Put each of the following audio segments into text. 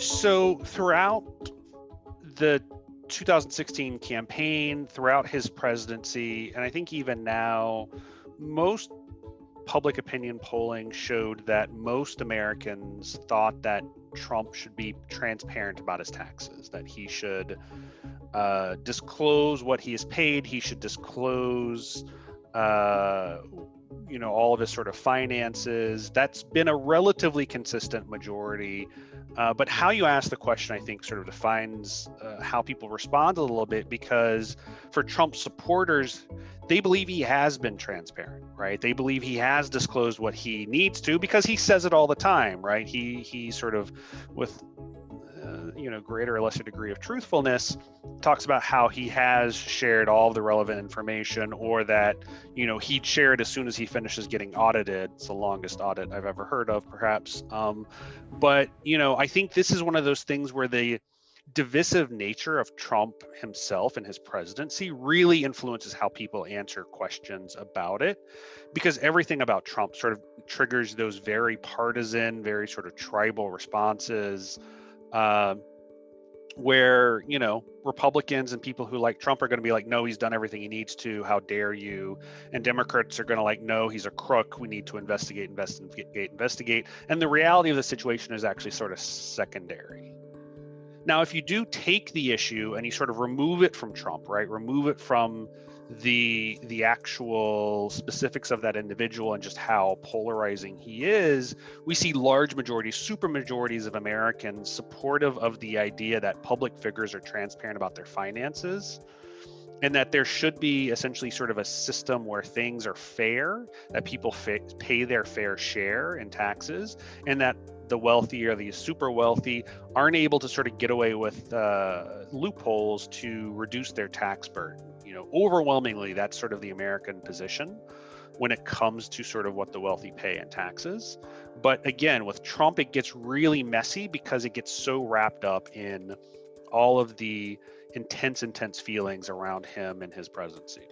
So throughout the 2016 campaign, throughout his presidency, and I think even now, most public opinion polling showed that most Americans thought that Trump should be transparent about his taxes, that he should disclose what he has paid, he should disclose all of his sort of finances. That's been a relatively consistent majority. But how you ask the question, I think, sort of defines how people respond a little bit, because for Trump supporters, they believe he has been transparent, right? They believe he has disclosed what he needs to, because he says it all the time, right? He sort of, with greater or lesser degree of truthfulness, talks about how he has shared all of the relevant information, or that he'd share it as soon as he finishes getting audited. It's the longest audit I've ever heard of, perhaps. But I think this is one of those things where the divisive nature of Trump himself and his presidency really influences how people answer questions about it, because everything about Trump sort of triggers those very partisan, very sort of tribal responses, where Republicans and people who like Trump are going to be like, no, he's done everything he needs to, how dare you? And Democrats are going to like, no, he's a crook, we need to investigate. And the reality of the situation is actually sort of secondary. Now, if you do take the issue and you sort of remove it from Trump, right, remove it from the actual specifics of that individual and just how polarizing he is, we see large majorities, super majorities of Americans supportive of the idea that public figures are transparent about their finances, and that there should be essentially sort of a system where things are fair, that people pay their fair share in taxes, and that the wealthy or the super wealthy aren't able to sort of get away with loopholes to reduce their tax burden. Overwhelmingly, that's sort of the American position when it comes to sort of what the wealthy pay in taxes. But again, with Trump, it gets really messy because it gets so wrapped up in all of the intense feelings around him and his presidency.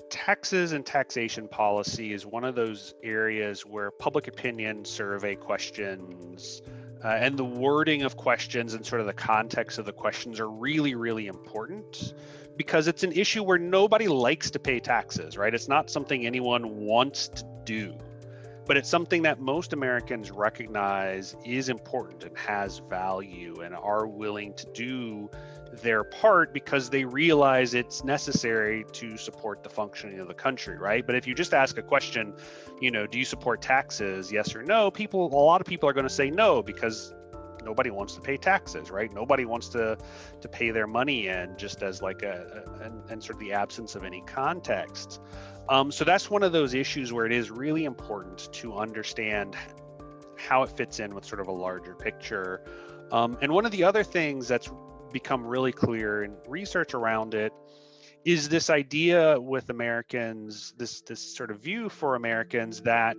Taxes and taxation policy is one of those areas where public opinion survey questions and the wording of questions and sort of the context of the questions are really, really important, because it's an issue where nobody likes to pay taxes, right? It's not something anyone wants to do, but it's something that most Americans recognize is important and has value and are willing to do their part because they realize it's necessary to support the functioning of the country, right? But if you just ask a question, do you support taxes, yes or no, a lot of people are going to say no, because nobody wants to pay taxes, right? Nobody wants to pay their money in, just as like and sort of the absence of any context. So that's one of those issues where it is really important to understand how it fits in with sort of a larger picture. And one of the other things that's become really clear in research around it is this idea with Americans, this sort of view for Americans that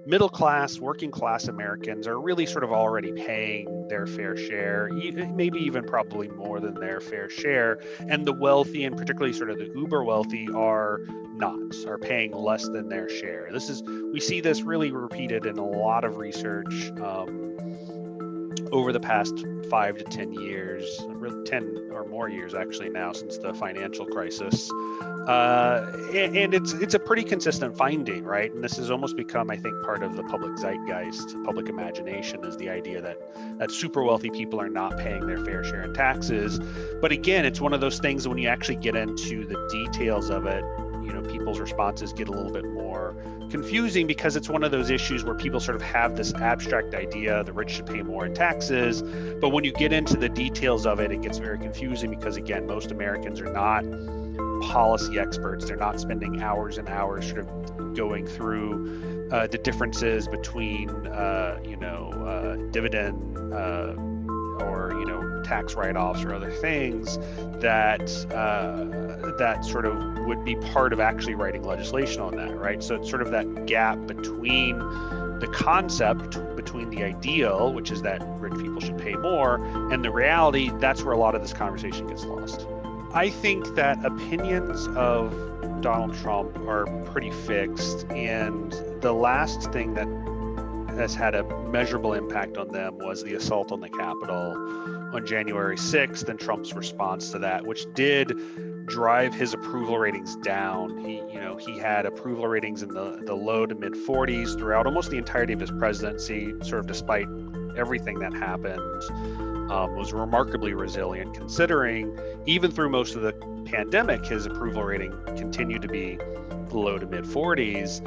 middle class, working class Americans are really sort of already paying their fair share, maybe even probably more than their fair share, and the wealthy, and particularly sort of the uber wealthy, are paying less than their share. We see this really repeated in a lot of research over the past 5 to 10 years, 10 or more years actually now, since the financial crisis. And it's a pretty consistent finding, right? And this has almost become, I think, part of the public zeitgeist, public imagination, is the idea that super wealthy people are not paying their fair share in taxes. But again, it's one of those things that when you actually get into the details of it, people's responses get a little bit more confusing, because it's one of those issues where people sort of have this abstract idea the rich should pay more in taxes, but when you get into the details of it, it gets very confusing, because again, most Americans are not policy experts. They're not spending hours and hours sort of going through the differences between dividend or tax write-offs or other things that sort of would be part of actually writing legislation on that, right? So it's sort of that gap between the concept, between the ideal, which is that rich people should pay more, and the reality. That's where a lot of this conversation gets lost. I think that opinions of Donald Trump are pretty fixed, and the last thing that has had a measurable impact on them was the assault on the Capitol on January 6th and Trump's response to that, which did drive his approval ratings down. He had approval ratings in the low to mid 40s throughout almost the entirety of his presidency, sort of despite everything that happened. Was remarkably resilient, considering even through most of the pandemic, his approval rating continued to be low to mid 40s.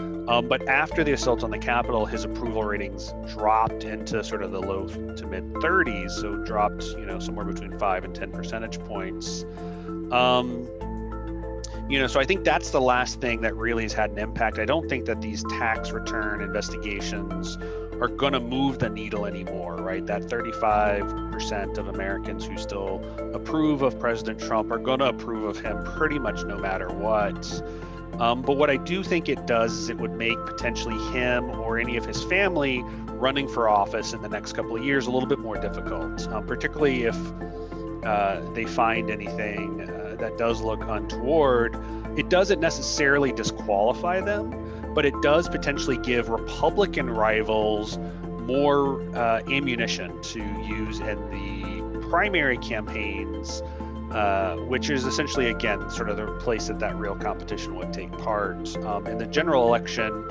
But after the assault on the Capitol, his approval ratings dropped into sort of the low to mid 30s, so dropped, somewhere between 5 and 10 percentage points. So I think that's the last thing that really has had an impact. I don't think that these tax return investigations are going to move the needle anymore, right? That 35% of Americans who still approve of President Trump are going to approve of him pretty much no matter what. But what I do think it does is it would make potentially him or any of his family running for office in the next couple of years a little bit more difficult, particularly if they find anything that does look untoward. It doesn't necessarily disqualify them, but it does potentially give Republican rivals more ammunition to use in the primary campaigns, which is essentially, again, sort of the place that real competition would take part. In the general election,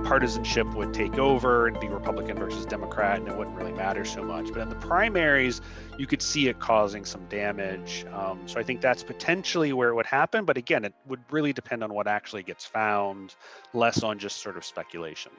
partisanship would take over and be Republican versus Democrat, and it wouldn't really matter so much. But in the primaries, you could see it causing some damage. So I think that's potentially where it would happen. But again, it would really depend on what actually gets found, less on just sort of speculation.